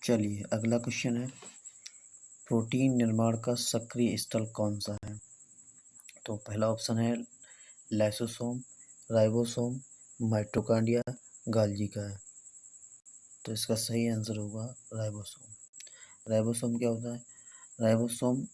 चलिए अगला क्वेश्चन है, प्रोटीन निर्माण का सक्रिय स्थल कौन सा है? तो पहला ऑप्शन है लाइसोसोम, राइबोसोम, माइटोकॉन्ड्रिया, गाल्गी का है। तो इसका सही आंसर होगा राइबोसोम। राइबोसोम क्या होता है? राइबोसोम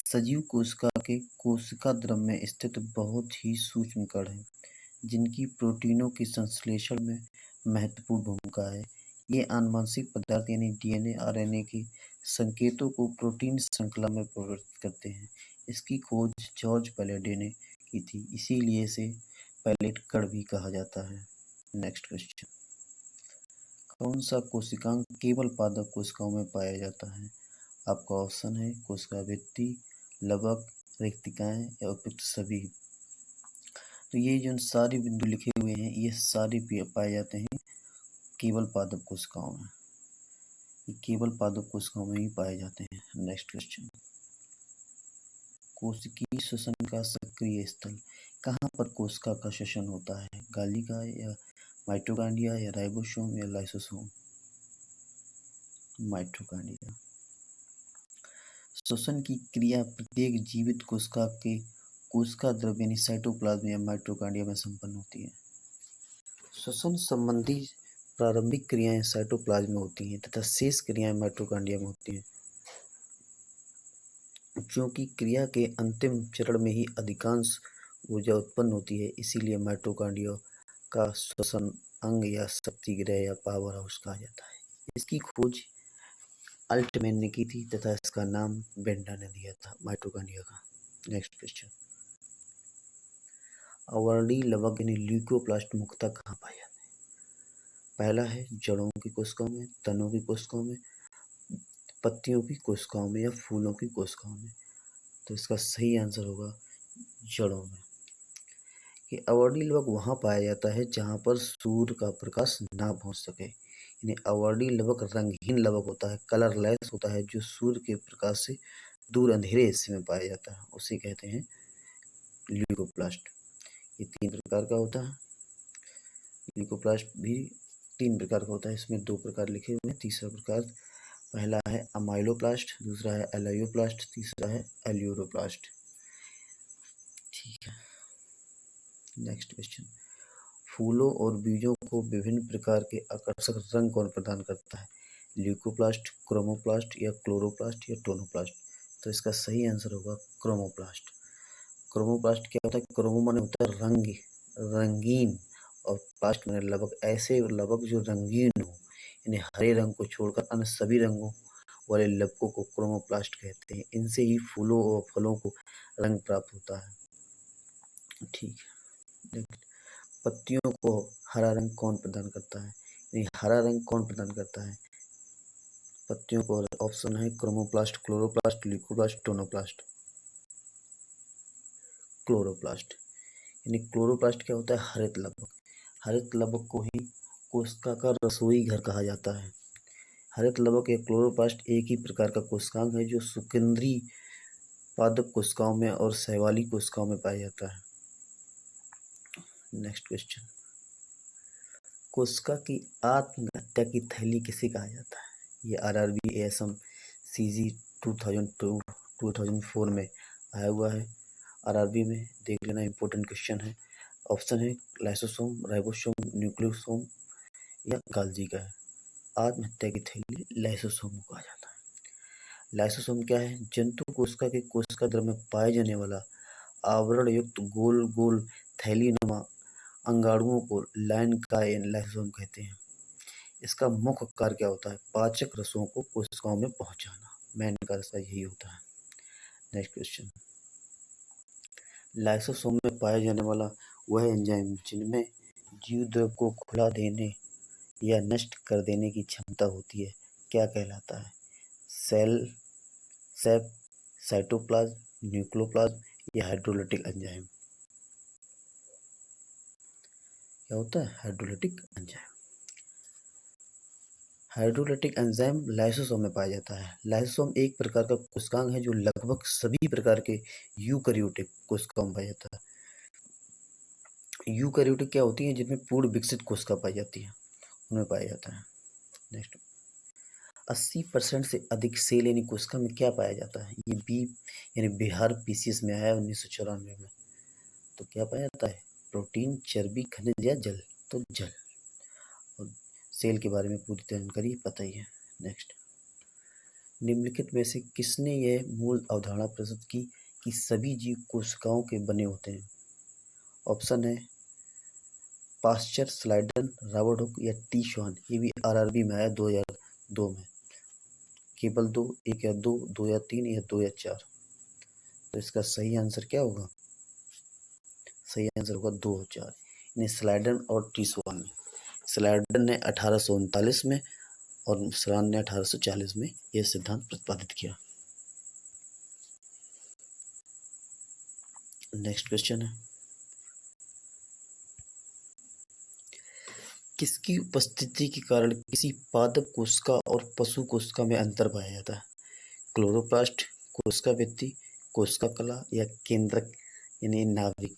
सजीव कोशिका के कोशिका द्रव में स्थित बहुत ही सूक्ष्म कण है जिनकी प्रोटीनों के संश्लेषण में महत्वपूर्ण भूमिका है। ये आनुवंशिक पदार्थ यानी डीएनए, आरएनए के संकेतों को प्रोटीन श्रृंखला में परिवर्तित करते हैं। इसकी खोज जॉर्ज पैलेडे ने की थी, इसीलिए इसे पैलेट कण भी कहा जाता है। नेक्स्ट क्वेश्चन, कौन सा कोशिकांग केवल पादप कोशिकाओं में पाया जाता है? आपका ऑप्शन है कोशिका भित्ति, लवक, रिक्तिकाएं या उपयुक्त सभी। तो ये जो सारे बिंदु लिखे हुए हैं ये सारे पाए जाते हैं केवल पादप कोशिकाओं में। ये केवल पादप कोशिकाओं में ही पाए जाते हैं। नेक्स्ट क्वेश्चन, कोशिकीय श्वसन का सक्रिय स्थल, कहाँ पर कोशिका का श्वसन होता है? गालिका या माइटोकॉन्ड्रिया या राइबोसोम या लाइसोसोम? माइटोकॉन्ड्रिया। श्वसन की क्रिया प्रत्येक जीवित कोशिका के कोशिका द्रव्य यानी साइटोप्लाज्म या माइटोकॉन्ड्रिया में संपन्न होती है। श्वसन संबंधी प्रारंभिक क्रियाएं साइटोप्लाज्म में होती हैं तथा शेष क्रियाएं माइटोकॉन्ड्रिया में होती हैं। क्योंकि क्रिया के अंतिम चरण में ही अधिकांश ऊर्जा उत्पन्न होती है, इसीलिए माइटोकॉन्ड्रिया का श्वसन अंग या शक्तिगृह या पावर हाउस कहा जाता है। इसकी खोज अल्टमैन ने की थी तथा इसका नाम बेंडा ने दिया था माइटोकॉन्ड्रिया का। नेक्स्ट क्वेश्चन, अवर्णीय लवक यानी ल्यूकोप्लास्ट मुख्यतः कहाँ पाए जाते हैं? पहला है जड़ों की कोशिकाओं में, तनों की कोशिकाओं में, पत्तियों की कोशिकाओं में या फूलों की कोशिकाओं में। तो इसका सही आंसर होगा जड़ों में। कि अवर्णीय लवक वहाँ पाया जाता है जहाँ पर सूर्य का प्रकाश ना पहुँच सके, यानी अवर्णीय लवक रंगहीन लवक होता है, कलरलेस होता है, जो सूर्य के प्रकाश से दूर अंधेरे हिस्से में पाया जाता है, उसे कहते हैं ल्यूकोप्लास्ट। ये 3 प्रकार का होता है। ल्यूकोप्लास्ट भी 3 प्रकार का होता है, इसमें 2 प्रकार लिखे हुए हैं। तीसरा प्रकार, पहला है अमाइलोप्लास्ट, दूसरा है एलायोप्लास्ट, तीसरा है एल्यूरोप्लास्ट। ठीक है। नेक्स्ट क्वेश्चन, फूलों और बीजों को विभिन्न प्रकार के आकर्षक रंग कौन प्रदान करता है? ल्यूकोप्लास्ट, क्रोमोप्लास्ट या क्लोरोप्लास्ट या टोनोप्लास्ट? तो इसका सही आंसर होगा क्रोमोप्लास्ट। क्रोमोप्लास्ट क्या होता है? क्रोमो माने होता है रंग, रंगीन, और प्लास्ट माने लवक। ऐसे लवक जो रंगीन हो, यानी हरे रंग को छोड़कर अन्य सभी रंगों वाले लवकों को क्रोमोप्लास्ट कहते हैं। इनसे ही फूलों और फलों को रंग प्राप्त होता है। ठीक है। पत्तियों को हरा रंग कौन प्रदान करता है? यानी हरा रंग कौन प्रदान करता है पत्तियों को? ऑप्शन है chromoplast, chloroplast, leucoplast, tonoplast. Chloroplast. यानी क्लोरोप्लास्ट क्या होता है? हरित लवक। हरित लवक को ही कोशिका का रसोई घर कहा जाता है। हरित लवक या क्लोरोप्लास्ट एक ही प्रकार का कोशिकांग है जो सुकेंद्रीय पादप कोशिकाओं में और शैवाली कोशिकाओं में पाया जाता है। नेक्स्ट क्वेश्चन, कोशिका की आत्महत्या की थैली किसे कहा जाता है? ये आरआरबी एएसएम सीजी 2004 में आया हुआ है। आरआरबी में देख लेना, इंपॉर्टेंट क्वेश्चन है। ऑप्शन है लाइसोसोम, राइबोसोम, न्यूक्लियोसोम या गाल्गी का है। आत्महत्या की थैली लाइसोसोम को कहा जाता है। लाइसोसोम क्या है? जंतु कोशिका के कोशिका द्रव्य में पाए जाने वाला आवरण युक्त गोल गोल थैलीनुमा अंगाणुओं को लाइन का लाइसोसोम कहते हैं। इसका मुख्य कार्य क्या होता है? पाचक रसों को कोशिकाओं में पहुंचाना। मेन कार्य इसका यही होता है। नेक्स्ट क्वेश्चन, लाइसोसोम में पाया जाने वाला वह एंजाइम जिनमें जीव द्रव्य को खुला देने या नष्ट कर देने की क्षमता होती है क्या कहलाता है? सेल, सेप, साइटोप्लाज्म, न्यूक्लियोप्लाज्म या हाइड्रोलाइटिक एंजाइम? क्या होता है? Hydrolytic enzyme. Hydrolytic enzyme lysosome में पाया जाता है। लाइसोसोम एक प्रकार का कोशिकांग है जो लगभग सभी प्रकार के यूकैरियोटिक कोशिकाओं में पाया जाता है। यूकैरियोटिक क्या होती है? जिनमें पूर्ण विकसित कोशिका पाई जाती है, उनमें पाया जाता है। नेक्स्ट, 80% से अधिक सेल यानी कोशिका में क्या पाया जाता है? ये बी यानी बिहार पीसीएस में आया 1994 में। तो क्या पाया जाता है? प्रोटीन, चर्बी, खनिज या जल? तो जल। और सेल के बारे में पूरी जानकारी पता ही है। नेक्स्ट, निम्नलिखित में से किसने यह मूल अवधारणा प्रस्तुत की कि सभी जीव कोशिकाओं के बने होते हैं? ऑप्शन है पास्चर, स्लाइडन, रॉबर्ट हुक या टी श्वान। ये भी आरआरबी में आया 2002 में। केवल दो, एक या दो, दो या तीन या दो या चार। तो इसका सही आंसर क्या होगा? सही आंसर होगा 2 और 4, यानी स्लाइडन और टी श्वान ने। स्लाइडन ने 1839 में और श्वान ने 1840 में यह सिद्धांत प्रतिपादित किया। नेक्स्ट क्वेश्चन है, किसकी उपस्थिति के कारण किसी पादप कोशिका और पशु कोशिका में अंतर पाया जाता है? क्लोरोप्लास्ट, कोशिका भित्ति, कोशिका कला या केंद्रक यानी नाभिक?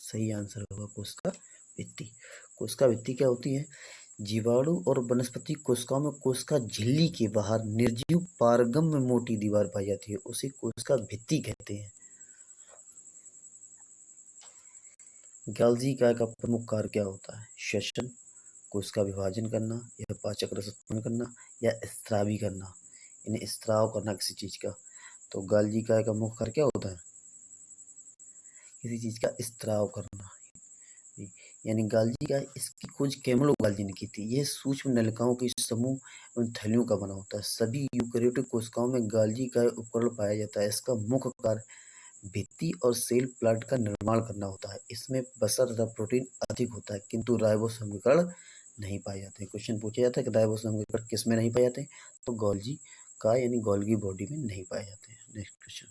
सही आंसर होगा कोशिका भित्ति। कोशिका भित्ति क्या होती है? जीवाणु और वनस्पति कोशिकाओं में कोशिका झिल्ली के बाहर निर्जीव पारगम में मोटी दीवार पाई जाती है, उसे कोशिका भित्ति कहते हैं। गॉल्गी इकाई का प्रमुख कार्य क्या होता है? श्वसन, कोशिका विभाजन करना या पाचक रस उत्पन्न करना या स्त्रावी करना, यानी स्त्राव करना किसी चीज का। तो गॉल्गी इकाई का मुख्य कार्य क्या होता है? किसी चीज का स्त्राव करना। यानी गॉल्गी इकाई, इसकी खोज कैमलो गॉल्गी ने की थी। यह सूक्ष्म नलिकाओं के समूह एवं थैलियों का बना होता है। सभी यूकेरियोटिक कोशिकाओं में गॉल्गी इकाई उपकरण पाया जाता है। इसका मुख्य कार्य भित्ति और सेल प्लाट का निर्माण करना होता है। इसमें वसा तथा प्रोटीन अधिक होता है, किंतु राइबोसोम के कण नहीं पाए जाते हैं। क्वेश्चन पूछा जाता है कि राइबोसोम के कण किस में नहीं पाए जाते हैं? तो गॉल्गी का यानी गॉल्गी बॉडी में नहीं पाए जाते हैं। नेक्स्ट क्वेश्चन,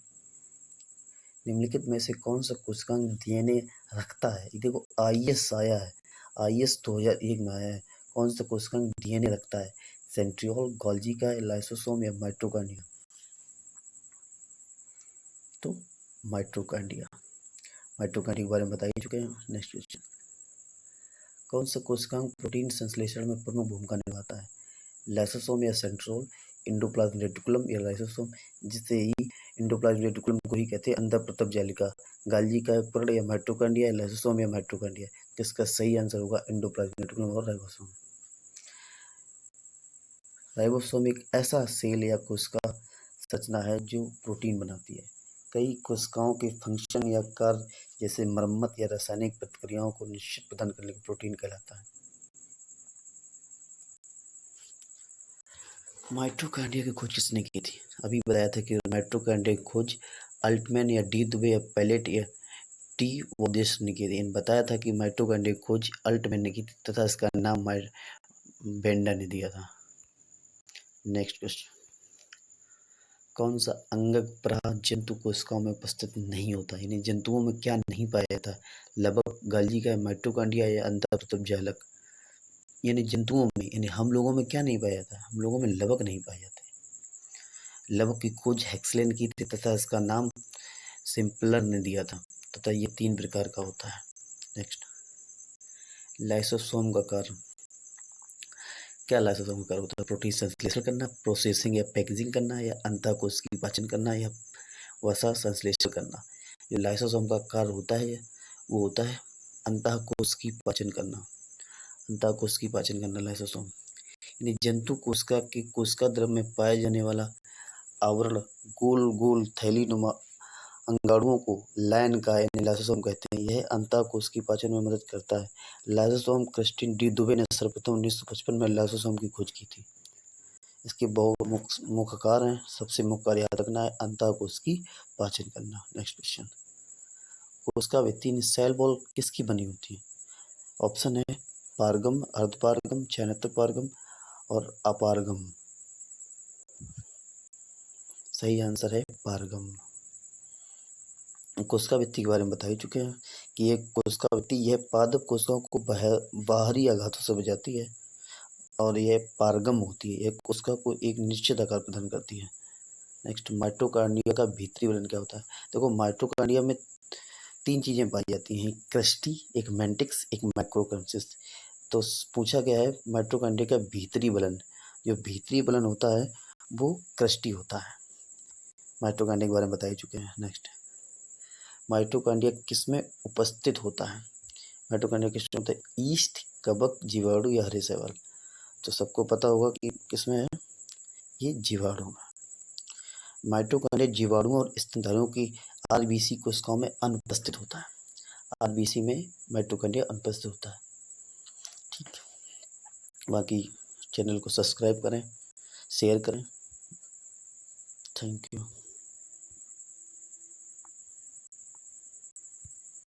निम्नलिखित में से कौन सा कोशिकांग डीएनए रखता है? ये देखो आईएस आया है, आईएस 2001 में आया है। कौन सा कोशिकांग डीएनए रखता है? सेंट्रियोल, गॉल्गी का, लाइसोसोम या माइटोकॉन्ड्रिया? तो माइटोकॉन्ड्रिया। माइटोकॉन्ड्रिया के बारे में बता ही चुके हैं। नेक्स्ट क्वेश्चन, कौन सा कोशिकांग प्रोटीन संश्लेषण में प्रमुख भूमिका निभाता है? लाइसोसोम या सेंट्रियोल, एंडोप्लाज्मिक रेटिकुलम या लाइसोसोम, जिसे ही एंडोप्लाज्मिक रेटिकुलम को ही कहते हैं अंदर प्रतप जालिका, गॉल्गी का उपकरण या माइटोकॉन्ड्रिया या लाइसोसोम या माइटोकॉन्ड्रिया? जिसका सही आंसर होगा एंडोप्लाज्मिक रेटिकुलम और राइबोसोम। राइबोसोम एक ऐसा सेल या कोशिका संरचना है जो प्रोटीन बनाती है। कई कोशिकाओं के फंक्शन या कार्य जैसे मरम्मत या रासायनिक प्रतिक्रियाओं को निश्चित प्रदान करने के प्रोटीन कहलाता है। माइटोकॉन्ड्रिया की खोज किसने की थी? अभी बताया था कि माइटोकॉन्ड्रिया की खोज अल्टमैन या डी दुबे या पैलेट या टी वोदेस ने की थी। बताया था कि माइटोकॉन्ड्रिया की खोज अल्टमैन ने की थी तथा इसका नाम बेंडा ने दिया था। नेक्स्ट क्वेश्चन, कौन सा अंगक प्रवाह जंतु कोशिकाओं में उपस्थित नहीं होता? यानी जंतुओं में क्या नहीं पाया जाता? लबक, गॉल्गी का, माइटोकॉन्ड्रिया या अंतःप्रतप जालक? यानी जंतुओं में, यानी हम लोगों में क्या नहीं पाया जाता? हम लोगों में लबक नहीं पाए जाते। लबक की खोज हेक्सले ने की थी तथा इसका नाम सिंपलर ने दिया था तथा ये 3 प्रकार का होता है। नेक्स्ट, लाइसोसोम का कार्य क्या? लाइसोसोम का कार्य होता है प्रोटीन संश्लेषण करना, प्रोसेसिंग या पैकेजिंग करना या अंतःकोश की पाचन करना या वसा संश्लेषण करना। जो लाइसोसोम का कार्य होता है वो होता है अंतःकोश की पाचन करना। अंतःकोश की पाचन करना लाइसोसोम, यानी जंतु कोशिका के कोशिका द्रव में पाए जाने वाला आवरण गोल गोल थैलीनुमा अंगाणुओं को लाइन का यानी लाइसोसोम कहते हैं। यह अंतःकोश की पाचन में मदद करता है। लाइसोसोम क्रिस्टिन डी दुबे ने सर्वप्रथम 1955 में लाइसोसोम की खोज की थी। इसके बहुत मुख्य कार्य हैं। सबसे मुख्य कार्य याद रखना है अंतःकोश की पाचन करना। नेक्स्ट क्वेश्चन, कोशिका भित्ति सेल वॉल किसकी बनी होती है? ऑप्शन है पारगम, अर्धपारगम, चयनात्मक पारगम और अपारगम। सही आंसर है पारगम। कोशिका भित्ति के बारे में बता ही चुके हैं कि ये कोशिका भित्ति यह पादप कोशिकाओं को बाहरी आघातों से बचाती है और यह पारगम होती है। यह कोशिका को एक निश्चित आकार प्रदान करती है। नेक्स्ट, माइटोकॉन्ड्रिया का भीतरी वर्णन क्या होता है? देखो माइटोकॉन्ड्रिया में 3 चीजें पाई जाती हैं, क्रस्टी, एक मैंटिक्स, एक मैक्रोक्रंचिस। तो पूछा गया है माइटोकॉन्ड्रिया का भीतरी बलन, जो भीतरी बलन होता है वो क्रस्टी होता है। माइटोकॉन्ड्रिया के बारे में बता ही चुके हैं। नेक्स्ट, माइटोकॉन्ड्रिया किसमें उपस्थित होता है? माइटोकॉन्ड्रिया किसमें होता है? ईस्ट, कवक, जीवाणु या हरे शैवाल। तो सबको पता होगा कि किसमें है, ये जीवाणु में। माइटोकॉन्ड्रिया जीवाणुओं और स्तनधारियों की आरबीसी कोशिकाओं में अनुपस्थित होता है। आरबीसी में माइटोकॉन्ड्रिया अनुपस्थित होता है। ठीक है, बाकी चैनल को सब्सक्राइब करें, शेयर करें। Thank you.